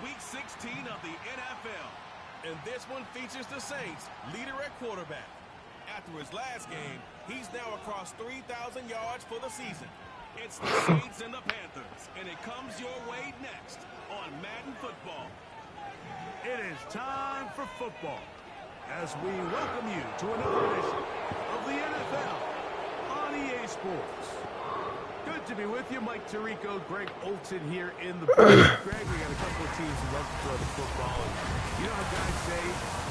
Week 16 of the NFL. And this one features the Saints' leader at quarterback. After his last game, he's now across 3,000 yards for the season. It's the Saints and the Panthers, and it comes your way next on Madden Football. It is time for football as we welcome you to another edition of the NFL on EA Sports. Good to be with you, Mike Tirico, Greg Olson here in the booth. Greg, we got a couple of teams who love to throw the football. And you know how guys say,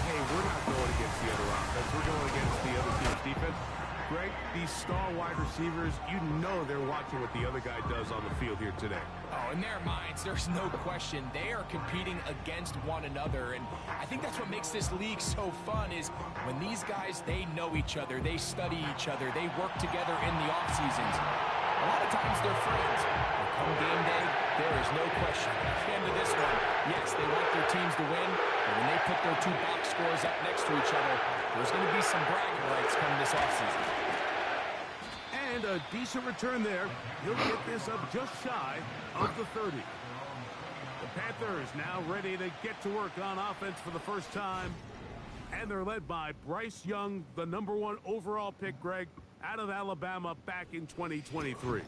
hey, we're not going against the other offense. We're going against the other team's defense. Greg, these star wide receivers, you know they're watching what the other guy does on the field here today. Oh, in their minds, there's no question. They are competing against one another, and I think that's what makes this league so fun is when these guys, they know each other, they study each other, they work together in the off seasons. A lot of times they're friends. But come game day, there is no question. At the end of this one, yes, they want their teams to win, but when they put their two box scores up next to each other, there's going to be some bragging rights coming this offseason. And a decent return there. He'll get this up just shy of the 30. The Panthers now ready to get to work on offense for the first time. And they're led by Bryce Young, the #1 overall pick, Greg, out of Alabama back in 2023.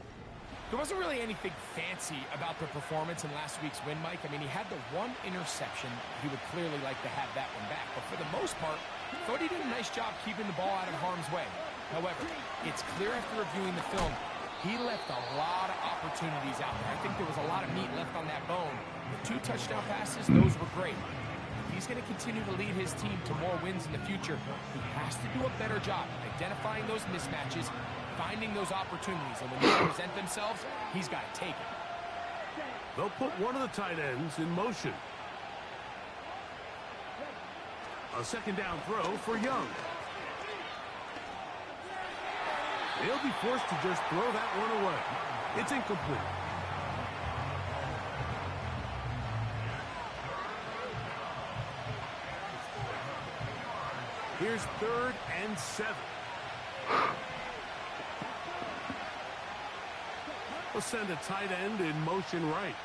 There wasn't really anything fancy about their performance in last week's win, Mike. I mean, he had the one interception. He would clearly like to have that one back. But for the most part, I thought he did a nice job keeping the ball out of harm's way. However, it's clear after reviewing the film, he left a lot of opportunities out there. I think there was a lot of meat left on that bone. The 2 touchdown passes, those were great. If he's going to continue to lead his team to more wins in the future, he has to do a better job identifying those mismatches, finding those opportunities, and when they present themselves, he's got to take it. They'll put one of the tight ends in motion. A second down throw for Young. He'll be forced to just throw that one away. It's incomplete. Here's 3rd and 7. We'll send a tight end in motion right.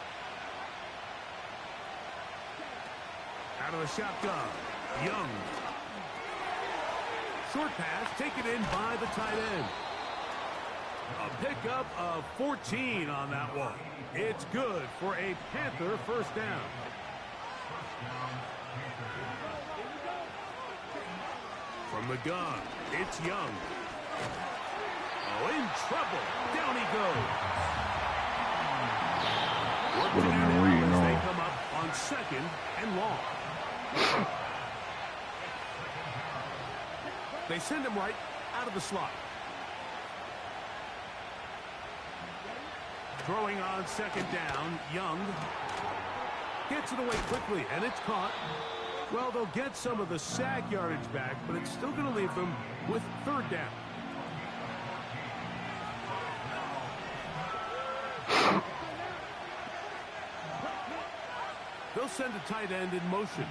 Out of the shotgun, Young. Short pass taken in by the tight end. A pickup of 14 on that one. It's good for a Panther first down. From the gun, it's Young. Oh, in trouble. Down he goes. Working it out as they come up on 2nd and long. They send him right out of the slot. Throwing on 2nd down, Young gets it away quickly, and it's caught. Well, they'll get some of the sack yardage back, but it's still going to leave them with 3rd down. They'll send a tight end in motion.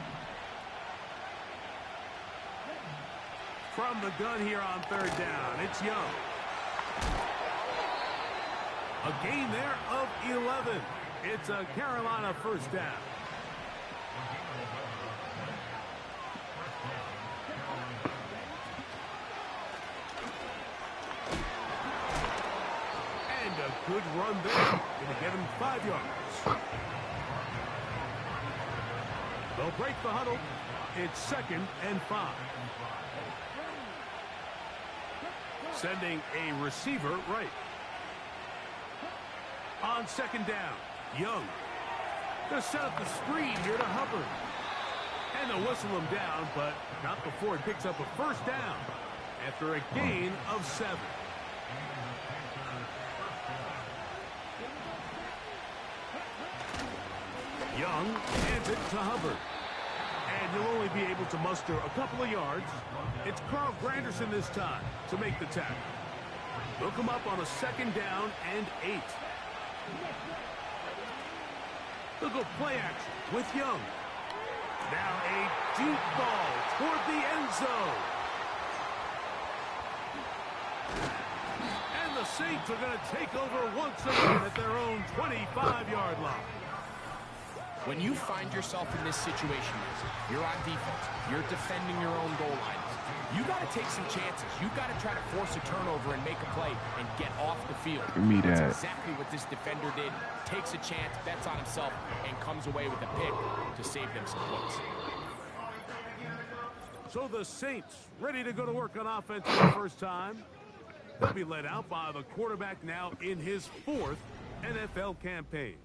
From the gun here on 3rd down, it's Young. A gain there of 11. It's a Carolina first down. And a good run there. Going to get him 5 yards. They'll break the huddle. It's 2nd and 5. Sending a receiver right. On 2nd down, Young. They'll set up the screen here to Hubbard. And they'll whistle him down, but not before he picks up a first down after a gain of 7. Young hands it to Hubbard. And he'll only be able to muster a couple of yards. It's Carl Granderson this time to make the tackle. They'll come up on a 2nd down and 8. They'll go play action with Young. Now a deep ball toward the end zone. And the Saints are going to take over once again at their own 25-yard line. When you find yourself in this situation, you're on defense, you're defending your own goal line, you got to take some chances. You got to try to force a turnover and make a play and get off the field. That's exactly what this defender did. Takes a chance, bets on himself, and comes away with a pick to save them some points. So the Saints ready to go to work on offense for the first time. They'll be led out by the quarterback now in his 4th NFL campaign.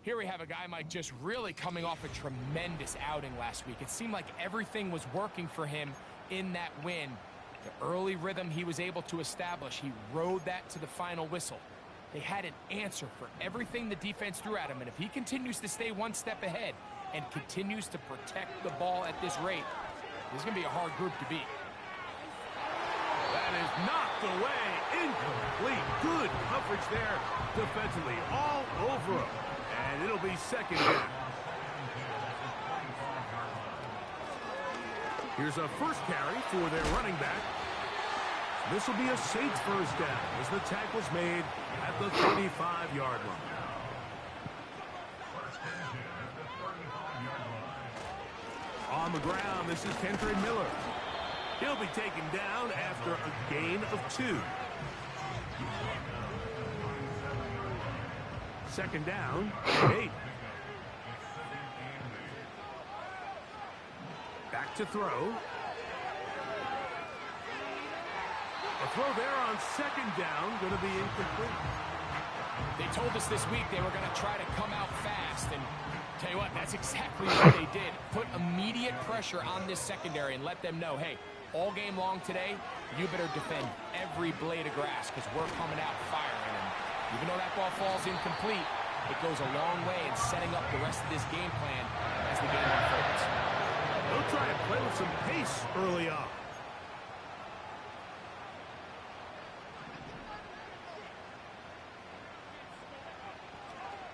Here we have a guy, Mike, just really coming off a tremendous outing last week. It seemed like everything was working for him in that win. The early rhythm he was able to establish, he rode that to the final whistle. They had an answer for everything the defense threw at him, and if he continues to stay one step ahead and continues to protect the ball at this rate, this is going to be a hard group to beat. That is knocked away. Incomplete. Good coverage there defensively. All over him. And it'll be second down. Here's a first carry for their running back. This will be a Saints first down as the tackle's made at the 35-yard line. On the ground, this is Kendra Miller. He'll be taken down after a gain of 2. Second down, 8. Back to throw. A throw there on second down, going to be incomplete. They told us this week they were going to try to come out fast, and tell you what, that's exactly what they did. Put immediate pressure on this secondary and let them know, hey, all game long today, you better defend every blade of grass because we're coming out firing. And even though that ball falls incomplete, it goes a long way in setting up the rest of this game plan as the game unfolds. They'll try and play with some pace early on.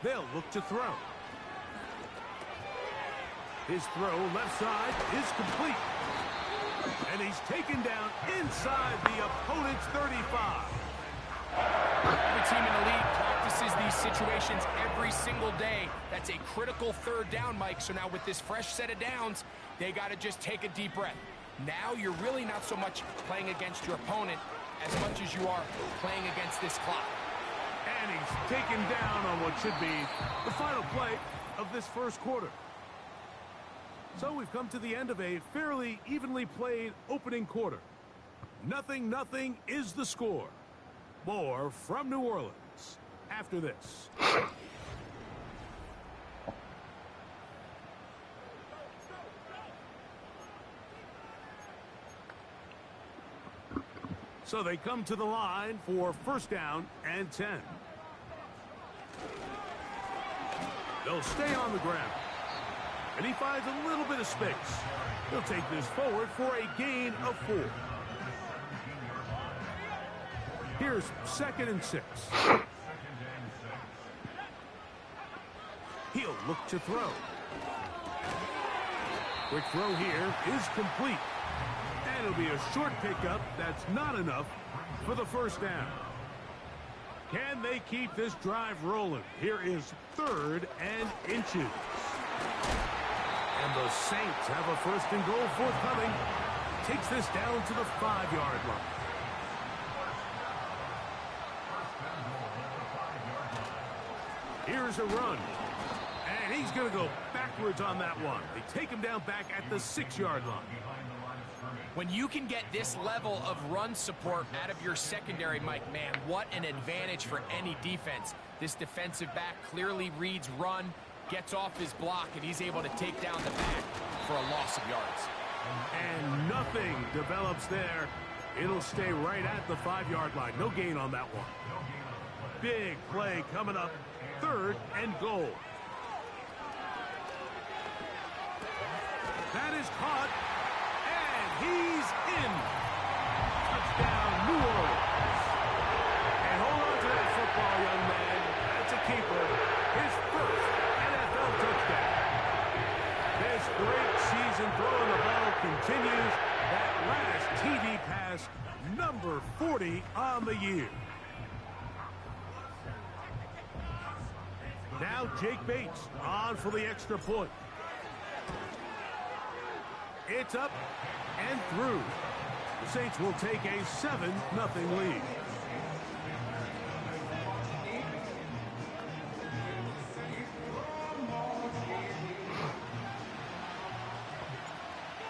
They'll look to throw. His throw left side is complete. And he's taken down inside the opponent's 35. Every team in the league practices these situations every single day. That's a critical third down, Mike. So now with this fresh set of downs, they got to just take a deep breath. Now you're really not so much playing against your opponent as much as you are playing against this clock. And he's taken down on what should be the final play of this first quarter. So we've come to the end of a fairly evenly played opening quarter. 0-0 is the score. More from New Orleans after this. So they come to the line for first down and 10. They'll stay on the ground. And he finds a little bit of space. He'll take this forward for a gain of 4. Here's 2nd and 6. He'll look to throw. Quick throw here is complete. And it'll be a short pickup that's not enough for the first down. Can they keep this drive rolling? Here is 3rd and inches. And the Saints have a 1st and goal forthcoming. Takes this down to the 5-yard line. Here's a run. And he's going to go backwards on that one. They take him down back at the 6-yard line. When you can get this level of run support out of your secondary, Mike, man, what an advantage for any defense. This defensive back clearly reads run, gets off his block, and he's able to take down the back for a loss of yards. And nothing develops there. It'll stay right at the 5-yard line. No gain on that one. Big play coming up. 3rd and goal. That is caught. And he's in. Touchdown, New Orleans. And hold on to that football, young man. That's a keeper. His 1st NFL touchdown. This great season throwing the ball continues. That last TD pass, number 40 on the year. Now Jake Bates on for the extra point. It's up and through. The Saints will take a 7-0 lead.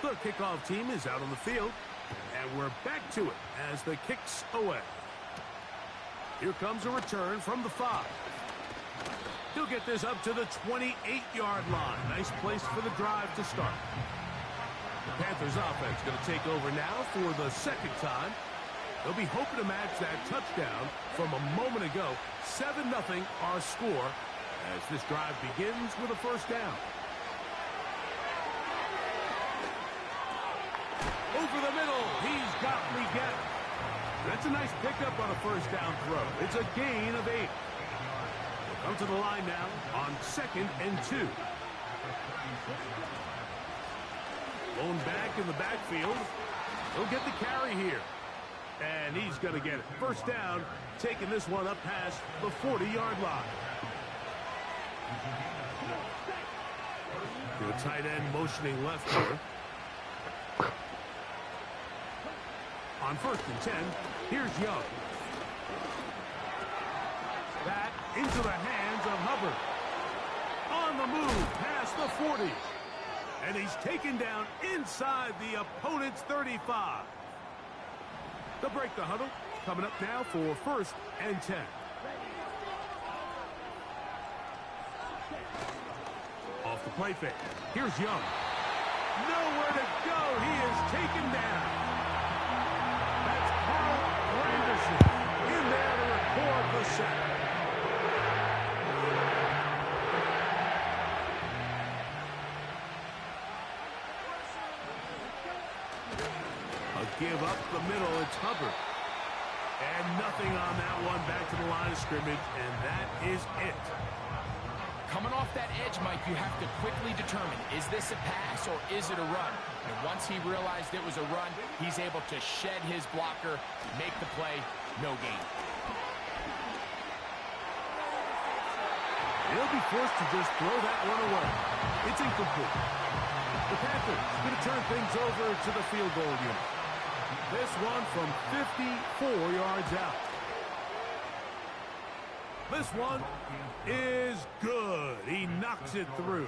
The kickoff team is out on the field, and we're back to it as the kick's away. Here comes a return from the 5. He'll get this up to the 28-yard line. Nice place for the drive to start. The Panthers offense going to take over now for the second time. They'll be hoping to match that touchdown from a moment ago. 7-0 our score as this drive begins with a first down. Over the middle, he's got Leggett. That's a nice pickup on a first down throw. It's a gain of 8. We'll come to the line now on 2nd and 2. Lone back in the backfield. He'll get the carry here. And he's going to get it. First down, taking this one up past the 40-yard line. The tight end motioning left here. On 1st and 10, here's Young. That into the hands of Hubbard. On the move past the 40. And he's taken down inside the opponent's 35. They'll break the huddle. Coming up now for 1st and 10. Off the play fake. Here's Young. Nowhere to go. He is taken down. That's Carl Granderson in there to record the sack. Give up the middle, it's Hubbard. And nothing on that one, back to the line of scrimmage, and that is it. Coming off that edge, Mike, you have to quickly determine, is this a pass or is it a run? And once he realized it was a run, he's able to shed his blocker, make the play, no gain. He'll be forced to just throw that one away. It's incomplete. The Panthers going to turn things over to the field goal unit. This one from 54 yards out. This one is good. He knocks it through.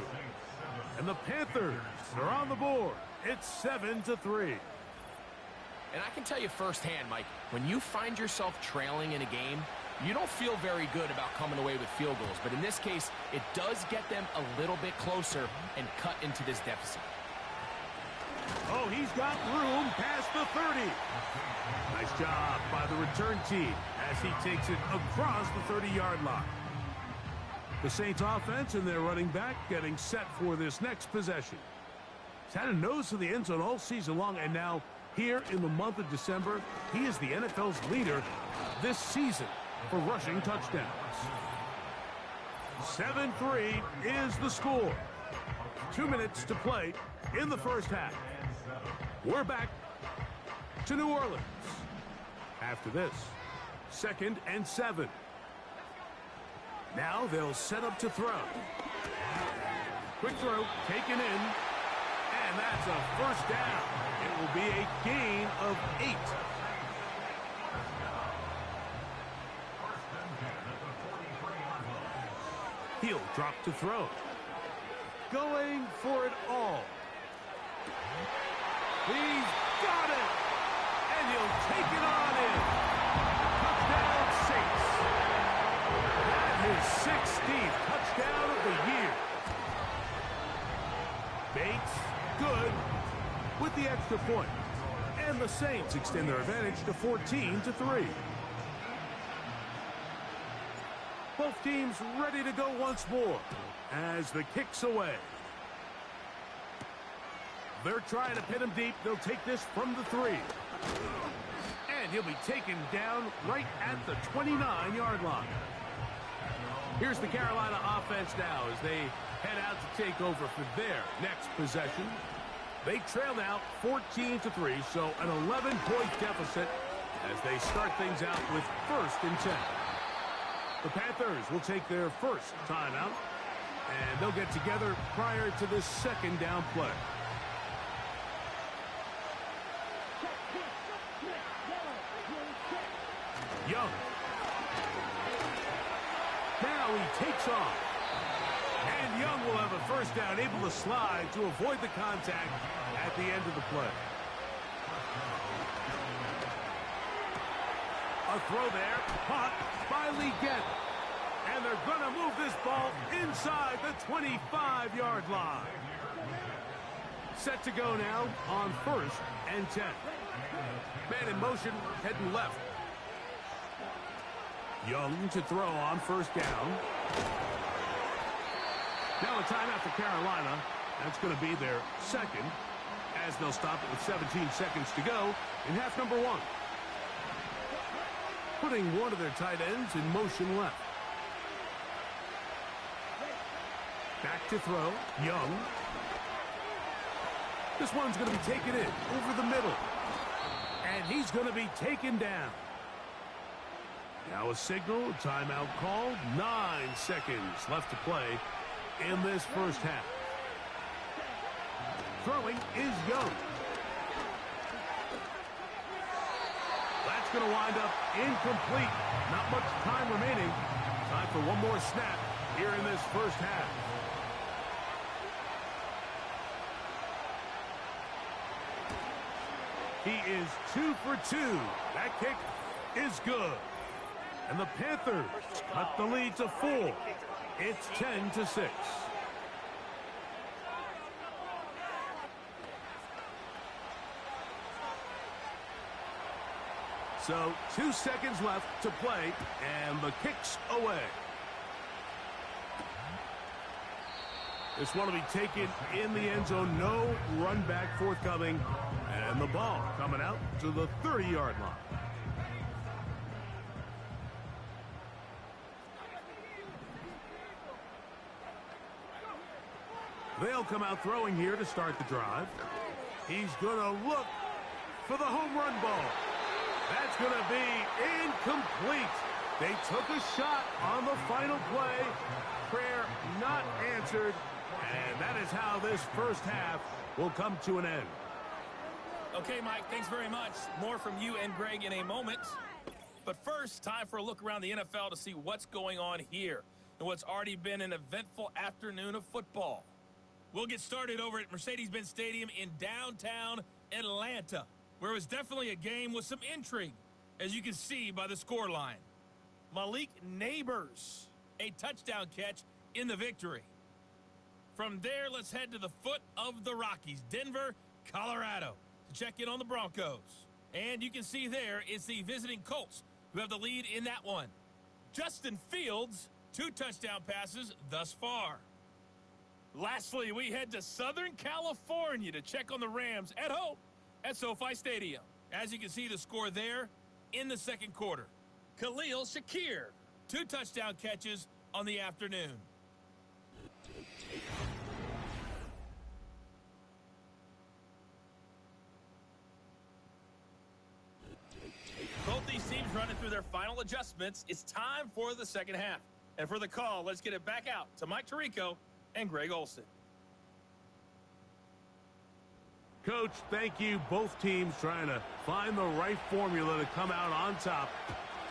And the Panthers are on the board. It's 7-3. And I can tell you firsthand, Mike, when you find yourself trailing in a game, you don't feel very good about coming away with field goals. But in this case, it does get them a little bit closer and cut into this deficit. Oh, he's got room past the 30. Nice job by the return team as he takes it across the 30-yard line. The Saints offense and their running back getting set for this next possession. He's had a nose to the end zone all season long, and now here in the month of December, he is the NFL's leader this season for rushing touchdowns. 7-3 is the score. 2 minutes to play in the first half. We're back to New Orleans. After this, 2nd and 7. Now they'll set up to throw. Quick throw taken in, and that's a first down. It will be a gain of 8. He'll drop to throw. Going for it all. He's got it! And he'll take it on in. Touchdown, Saints. That is 16th touchdown of the year. Bates, good, with the extra point. And the Saints extend their advantage to 14-3. Both teams ready to go once more as the kick's away. They're trying to pin him deep. They'll take this from the 3. And he'll be taken down right at the 29-yard line. Here's the Carolina offense now as they head out to take over for their next possession. They trail now 14-3, so an 11-point deficit as they start things out with 1st and 10. The Panthers will take their first timeout, and they'll get together prior to the second down play. Young. Now he takes off. And Young will have a first down, able to slide to avoid the contact at the end of the play. A throw there, caught by Leggett. And they're going to move this ball inside the 25-yard line. Set to go now on 1st and 10. Man in motion, heading left. Young to throw on 1st down. Now a timeout for Carolina. That's going to be their second, as they'll stop it with 17 seconds to go in half number 1. Putting one of their tight ends in motion left. Back to throw. Young. This one's going to be taken in over the middle. And he's going to be taken down. Now a signal, timeout called. 9 seconds left to play in this first half. Throwing is Young. That's going to wind up incomplete. Not much time remaining. Time for one more snap here in this first half. He is 2 for 2. That kick is good. And the Panthers cut the lead to 4. It's 10-6. So 2 seconds left to play, and the kick's away. This one will be taken in the end zone. No run back forthcoming. And the ball coming out to the 30-yard line. They'll come out throwing here to start the drive. He's going to look for the home run ball. That's going to be incomplete. They took a shot on the final play. Prayer not answered. And that is how this first half will come to an end. Okay, Mike, thanks very much. More from you and Greg in a moment. But first, time for a look around the NFL to see what's going on here and what's already been an eventful afternoon of football. We'll get started over at Mercedes-Benz Stadium in downtown Atlanta, where it was definitely a game with some intrigue, as you can see by the scoreline. Malik Neighbors, a touchdown catch in the victory. From there, let's head to the foot of the Rockies, Denver, Colorado, to check in on the Broncos. And you can see there it's the visiting Colts who have the lead in that one. Justin Fields, 2 touchdown passes thus far. Lastly, we head to Southern California to check on the Rams at home at SoFi Stadium. As you can see, the score there in the second quarter. Khalil Shakir, 2 touchdown catches on the afternoon. Both these teams running through their final adjustments. It's time for the second half. And for the call, let's get it back out to Mike Tirico and Greg Olsen. Coach, thank you. Both teams trying to find the right formula to come out on top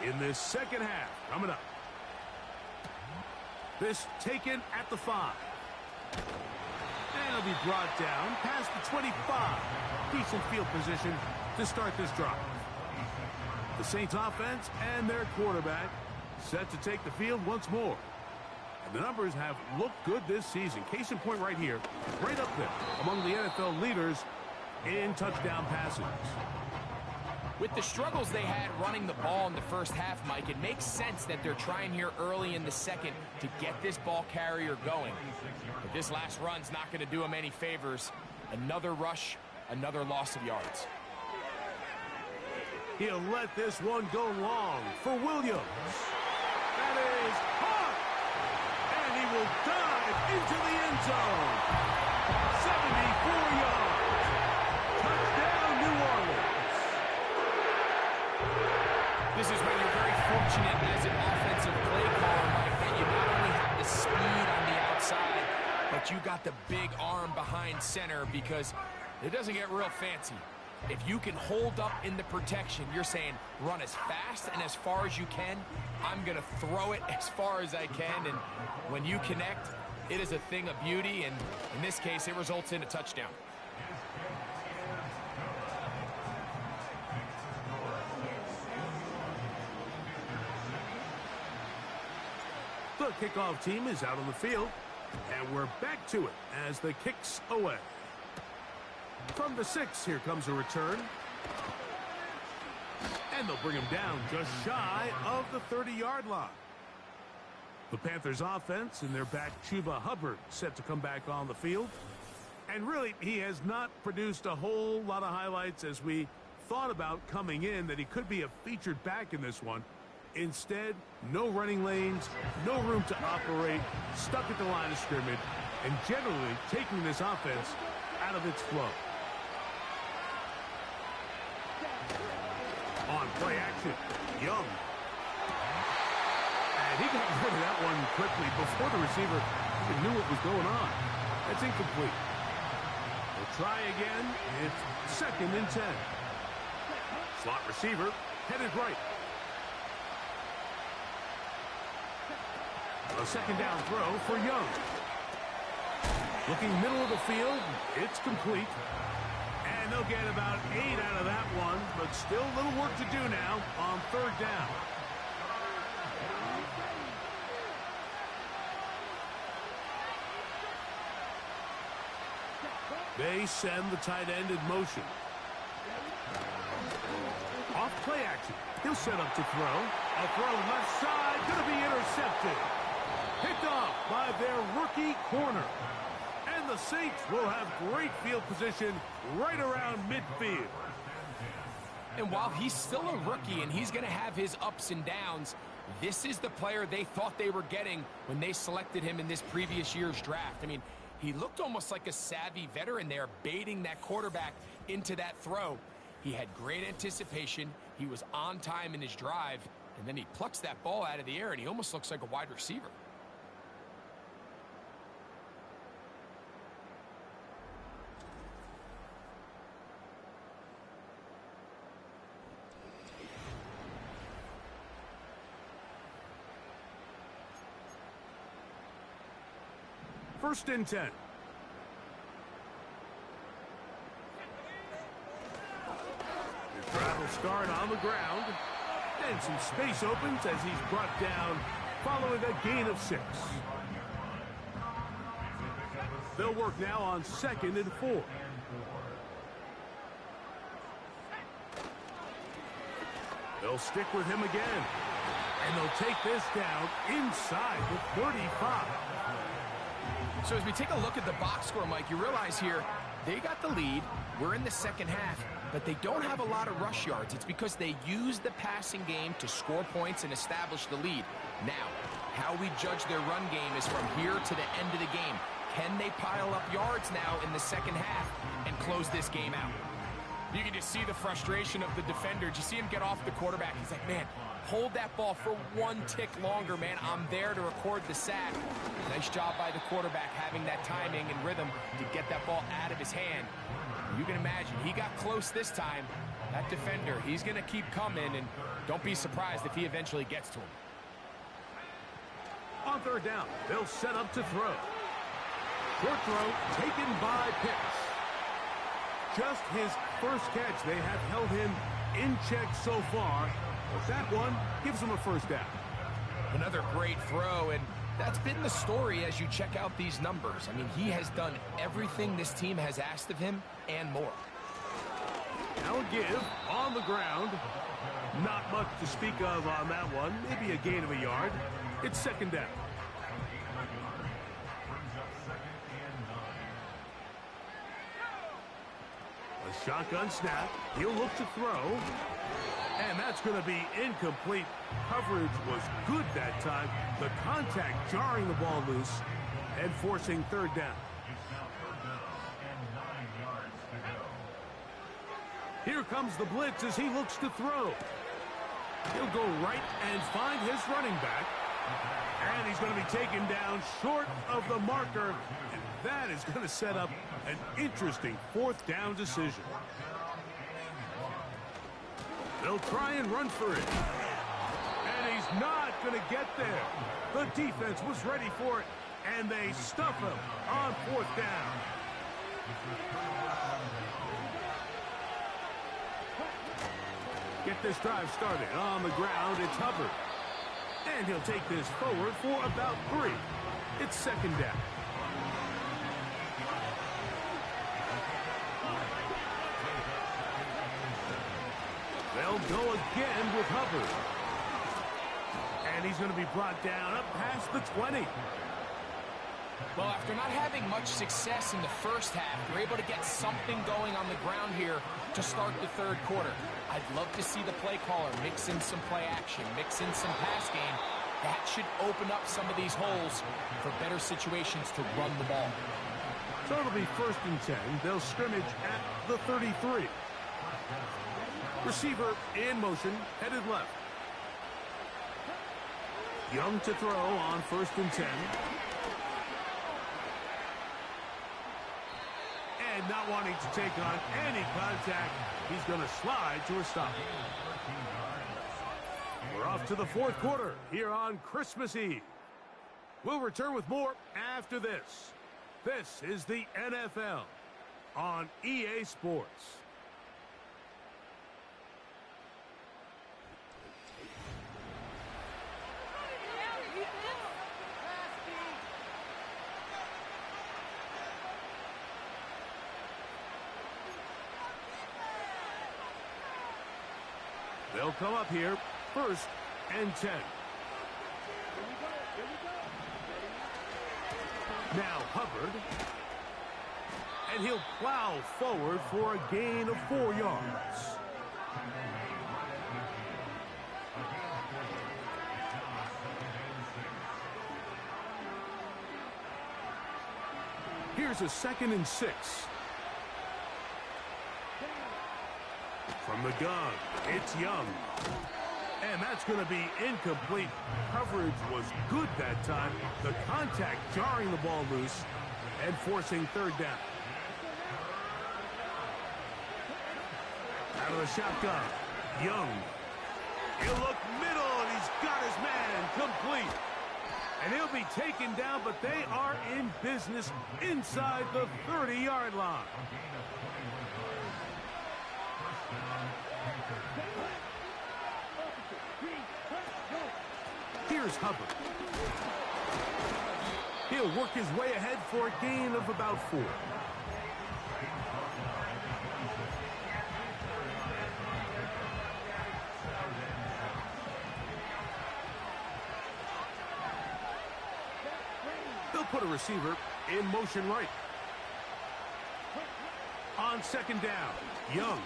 in this second half. Coming up. This taken at the 5. And it'll be brought down past the 25. Decent field position to start this drive. The Saints offense and their quarterback set to take the field once more. And the numbers have looked good this season. Case in point right here, right up there among the NFL leaders in touchdown passes. With the struggles they had running the ball in the first half, Mike, it makes sense that they're trying here early in the second to get this ball carrier going. But this last run's not going to do him any favors. Another rush, another loss of yards. He'll let this one go long for Williams. That is caught. And he will dive into the end zone. 74 yards. Touchdown, New Orleans. This is when you're very fortunate as an offensive play caller but you got the big arm behind center because it doesn't get real fancy. If you can hold up in the protection, you're saying run as fast and as far as you can. I'm going to throw it as far as I can, and when you connect, it is a thing of beauty, and in this case, it results in a touchdown. The kickoff team is out on the field, and we're back to it as the kick's away. From the 6, here comes a return. And they'll bring him down just shy of the 30-yard line. The Panthers offense and their back Chuba Hubbard set to come back on the field. And really, he has not produced a whole lot of highlights as we thought about coming in that he could be a featured back in this one. Instead, no running lanes, no room to operate, stuck at the line of scrimmage, and generally taking this offense out of its flow. On play action, Young. And he got rid of that one quickly before the receiver even knew what was going on. That's incomplete. We'll try again. It's 2nd and 10. Slot receiver headed right. A 2nd down throw for Young. Looking middle of the field, it's complete. And they'll get about 8 out of that one, but still a little work to do now on 3rd down. They send the tight end in motion. Off play action. He'll set up to throw. A throw left side, going to be intercepted. Picked off by their rookie corner. And the Saints will have great field position right around midfield. And while he's still a rookie and he's going to have his ups and downs, this is the player they thought they were getting when they selected him in this previous year's draft. I mean, he looked almost like a savvy veteran there, baiting that quarterback into that throw. He had great anticipation. He was on time in his drive, and then he plucks that ball out of the air, and he almost looks like a wide receiver. First and 10. The drive will start on the ground. And some space opens as he's brought down following a gain of 6. They'll work now on 2nd and 4. They'll stick with him again. And they'll take this down inside the 35. So as we take a look at the box score, Mike, you realize here they got the lead. We're in the second half, but they don't have a lot of rush yards. It's because they use the passing game to score points and establish the lead. Now, how we judge their run game is from here to the end of the game. Can they pile up yards now in the second half and close this game out? You can just see the frustration of the defender. Did you see him get off the quarterback? He's like, man, hold that ball for one tick longer, man. I'm there to record the sack. Nice job by the quarterback having that timing and rhythm to get that ball out of his hand. You can imagine, he got close this time. That defender, he's going to keep coming, and don't be surprised if he eventually gets to him. On 3rd down, they'll set up to throw. Short throw taken by Pitts. Just his first catch. They have held him in check so far. But that one gives him a first down. Another great throw, and that's been the story as you check out these numbers. I mean, he has done everything this team has asked of him and more. Now a give on the ground. Not much to speak of on that one. Maybe a gain of a yard. It's 2nd down. A shotgun snap. He'll look to throw. And that's going to be incomplete. Coverage was good that time. The contact jarring the ball loose and forcing 3rd down. Here comes the blitz as he looks to throw. He'll go right and find his running back. And he's going to be taken down short of the marker. And That is going to set up an interesting fourth down decision. They'll try and run for it. And he's not going to get there. The defense was ready for it, and they stuff him on fourth down. Get this drive started on the ground. It's Hubbard. And he'll take this forward for about 3. It's second down. They'll go again with Hubbard. And he's going to be brought down up past the 20. Well, after not having much success in the first half, they're able to get something going on the ground here to start the third quarter. I'd love to see the play caller mix in some play action, mix in some pass game. That should open up some of these holes for better situations to run the ball. So it'll be 1st and 10. They'll scrimmage at the 33. Receiver in motion, headed left. Young to throw on 1st and 10. And not wanting to take on any contact, he's going to slide to a stop. We're off to the fourth quarter here on Christmas Eve. We'll return with more after this. This is the NFL on EA Sports. They'll come up here, 1st and 10. Now Hubbard. And he'll plow forward for a gain of 4 yards. Here's a 2nd and 6. From the gun, it's Young. And that's going to be incomplete. Coverage was good that time. The contact jarring the ball loose and forcing 3rd down. Out of the shotgun, Young. He'll look middle, and he's got his man complete. And he'll be taken down, but they are in business inside the 30-yard line. Here's Hubbard. He'll work his way ahead for a gain of about 4. They'll put a receiver in motion right. On 2nd down, Young.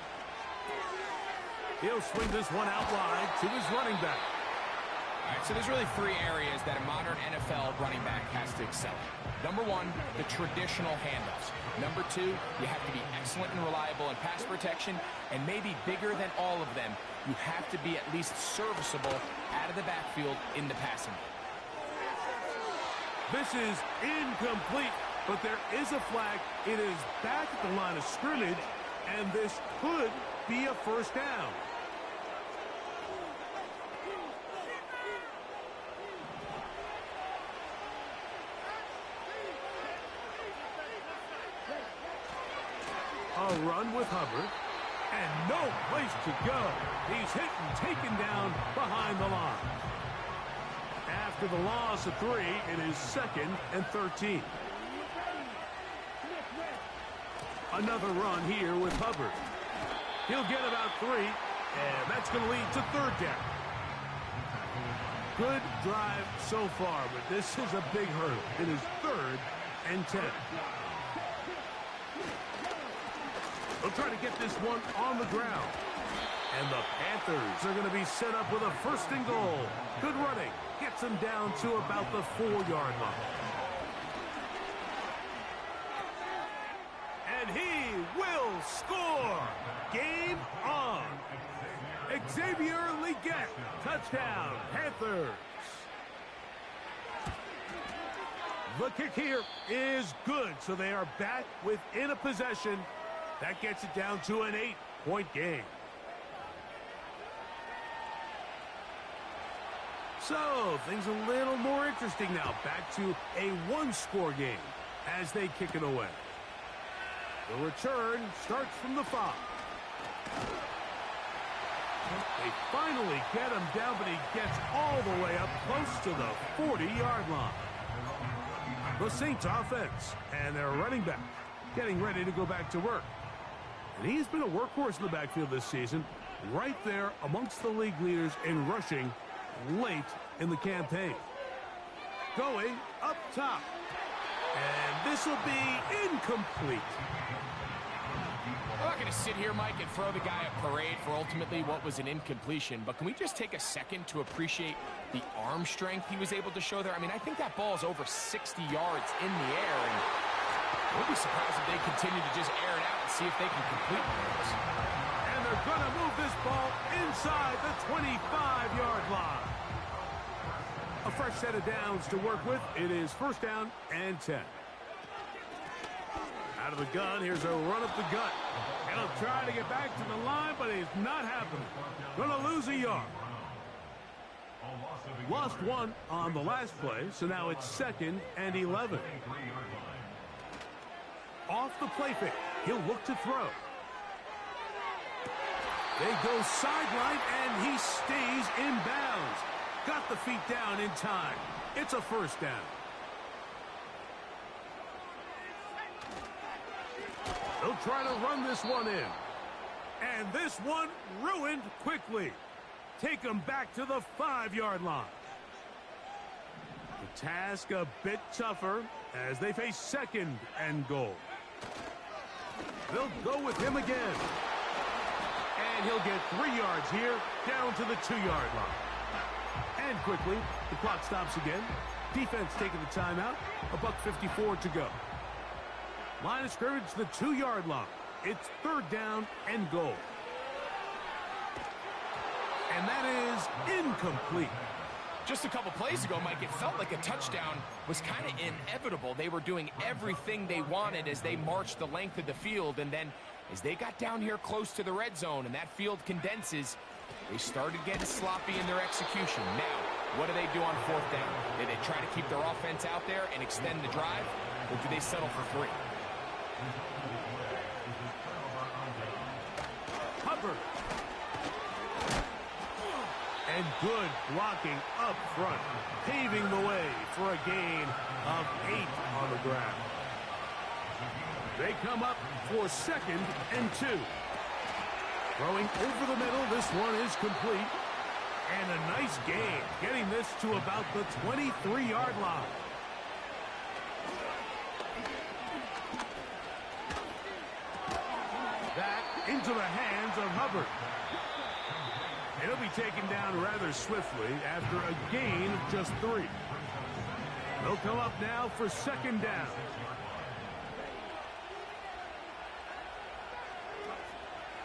He'll swing this one out wide to his running back. All right, so there's really 3 areas that a modern NFL running back has to excel in. Number 1, the traditional handoffs. Number 2, you have to be excellent and reliable in pass protection. And maybe bigger than all of them, you have to be at least serviceable out of the backfield in the passing game. This is incomplete, but there is a flag. It is back at the line of scrimmage, and this could be a 1st down. A run with Hubbard, and no place to go. He's hit and taken down behind the line. After the loss of 3, it is 2nd and 13. Another run here with Hubbard. He'll get about 3, and that's going to lead to 3rd down. Good drive so far, but this is a big hurdle. It is 3rd and 10. They'll try to get this one on the ground. And the Panthers are going to be set up with a 1st and goal. Good running. Gets them down to about the 4-yard line. And he will score. Game on. Xavier Legette. Touchdown, Panthers. The kick here is good, so they are back within a possession. That gets it down to an 8-point game. So, things a little more interesting now. Back to a one-score game as they kick it away. The return starts from the 5. They finally get him down, but he gets all the way up close to the 40-yard line. The Saints offense and their running back getting ready to go back to work. And he's been a workhorse in the backfield this season, right there amongst the league leaders in rushing late in the campaign. Going up top. And this will be incomplete. I'm not going to sit here, Mike, and throw the guy a parade for ultimately what was an incompletion, but can we just take a second to appreciate the arm strength he was able to show there? I mean, I think that ball is over 60 yards in the air, and we'll be surprised if they continue to just air it out and see if they can complete those. And they're going to move this ball inside the 25-yard line. A fresh set of downs to work with. It is first down and 10. Out of the gun, here's a run up the gut. He'll try to get back to the line, but it's not happening. Gonna lose a yard. Lost one on the last play, so now it's 2nd and 11. Off the play fake, he'll look to throw. They go sideline, and he stays in bounds. Got the feet down in time. It's a first down. They'll try to run this one in. And this one ruined quickly. Take them back to the 5-yard line. The task a bit tougher as they face 2nd and goal. They'll go with him again. And he'll get 3 yards here, down to the 2-yard line. And quickly, the clock stops again. Defense taking the timeout. $1:54 to go. Line of scrimmage, the 2-yard line. It's 3rd down and goal. And that is incomplete. Just a couple plays ago, Mike, it felt like a touchdown was kind of inevitable. They were doing everything they wanted as they marched the length of the field, and then as they got down here close to the red zone and that field condenses, they started getting sloppy in their execution. Now, what do they do on 4th down? Do they try to keep their offense out there and extend the drive, or do they settle for 3? Hubbard. And good blocking up front, paving the way for a gain of 8 on the ground. They come up for 2nd and 2. Throwing over the middle, this one is complete. And a nice gain, getting this to about the 23-yard line. That into the hands of Hubbard. It'll be taken down rather swiftly after a gain of just 3. They'll come up now for 2nd down.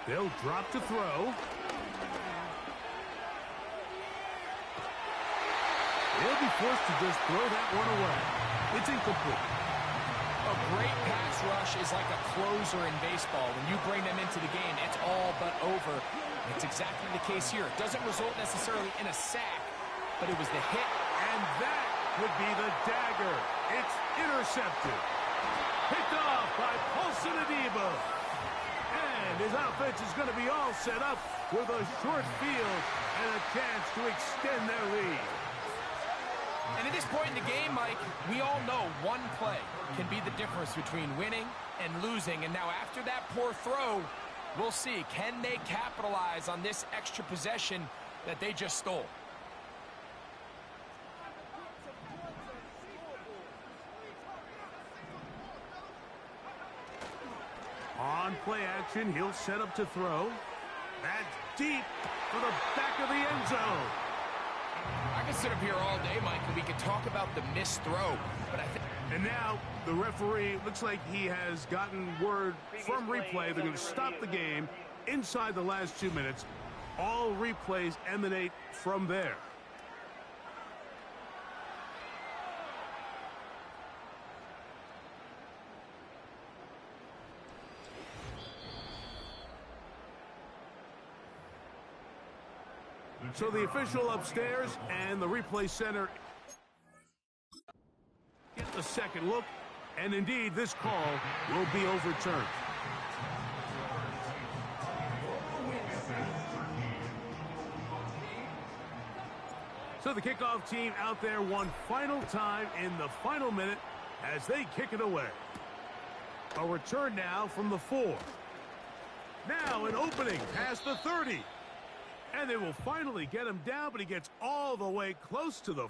They'll drop to throw. They'll be forced to just throw that one away. It's incomplete. A great pass rush is like a closer in baseball. When you bring them into the game, it's all but over. It's exactly the case here. It doesn't result necessarily in a sack, but it was the hit. And that would be the dagger. It's intercepted. Picked off by Paulson Adebo. And his offense is going to be all set up with a short field and a chance to extend their lead. And at this point in the game, Mike, we all know one play can be the difference between winning and losing. And now after that poor throw, we'll see, can they capitalize on this extra possession that they just stole? On play action, he'll set up to throw. That's deep for the back of the end zone. I could sit up here all day, Mike, and we could talk about the missed throw, but I think... And now the referee looks like he has gotten word from replay. They're going to stop the game inside the last 2 minutes. All replays emanate from there. So the official upstairs and the replay center get the second look, and indeed this call will be overturned. So the kickoff team out there one final time in the final minute as they kick it away. A return now from the 4. Now an opening past the 30. And they will finally get him down, but he gets all the way close to the...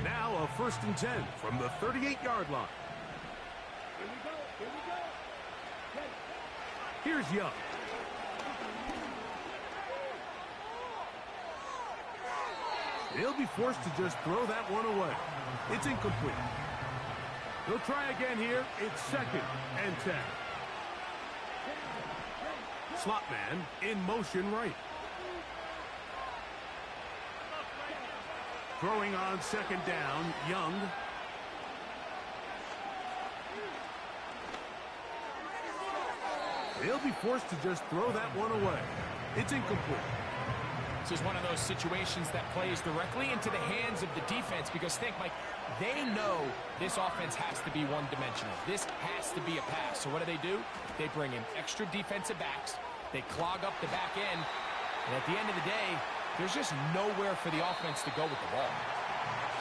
Now a 1st and 10 from the 38-yard line. Here we go. Here we go. Here's Young. He'll be forced to just throw that one away. It's incomplete. He'll try again here. It's 2nd and 10. Slot man in motion right. Throwing on 2nd down, Young. They'll be forced to just throw that one away. It's incomplete. This is one of those situations that plays directly into the hands of the defense because think, Mike, they know this offense has to be one-dimensional. This has to be a pass. So what do? They bring in extra defensive backs. They clog up the back end. And at the end of the day, there's just nowhere for the offense to go with the ball.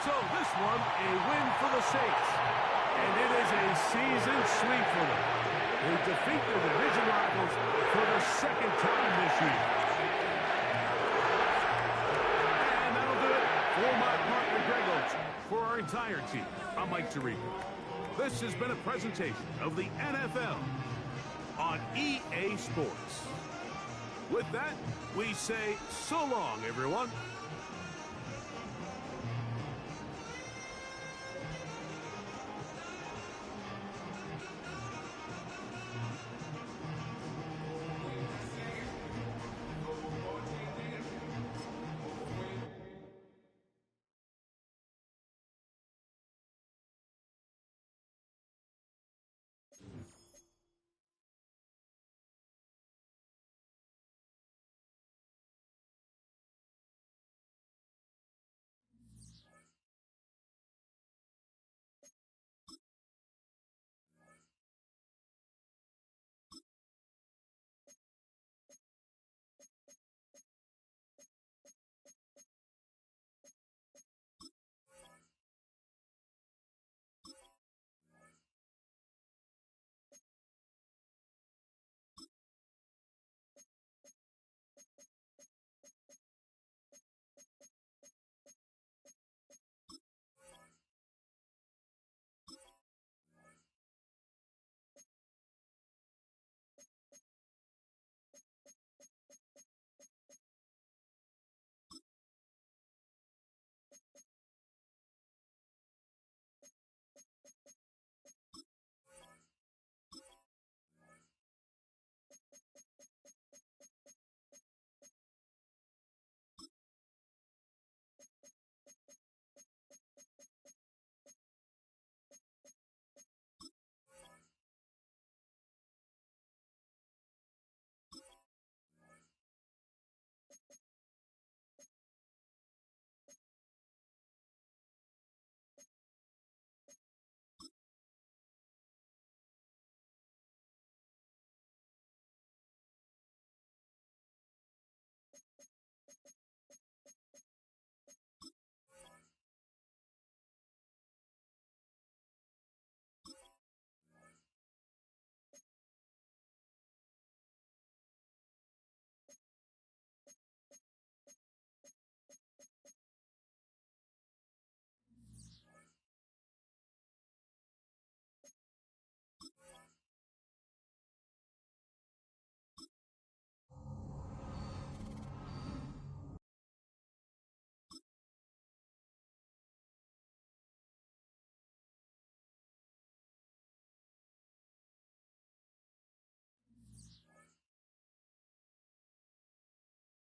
So this one, a win for the Saints. And it is a season sweep for them. They defeat their division rivals for the 2nd time this year. And that'll do it for my partner, Greg Oates. For our entire team, I'm Mike Tirico. This has been a presentation of the NFL on EA Sports. With that, we say so long, everyone.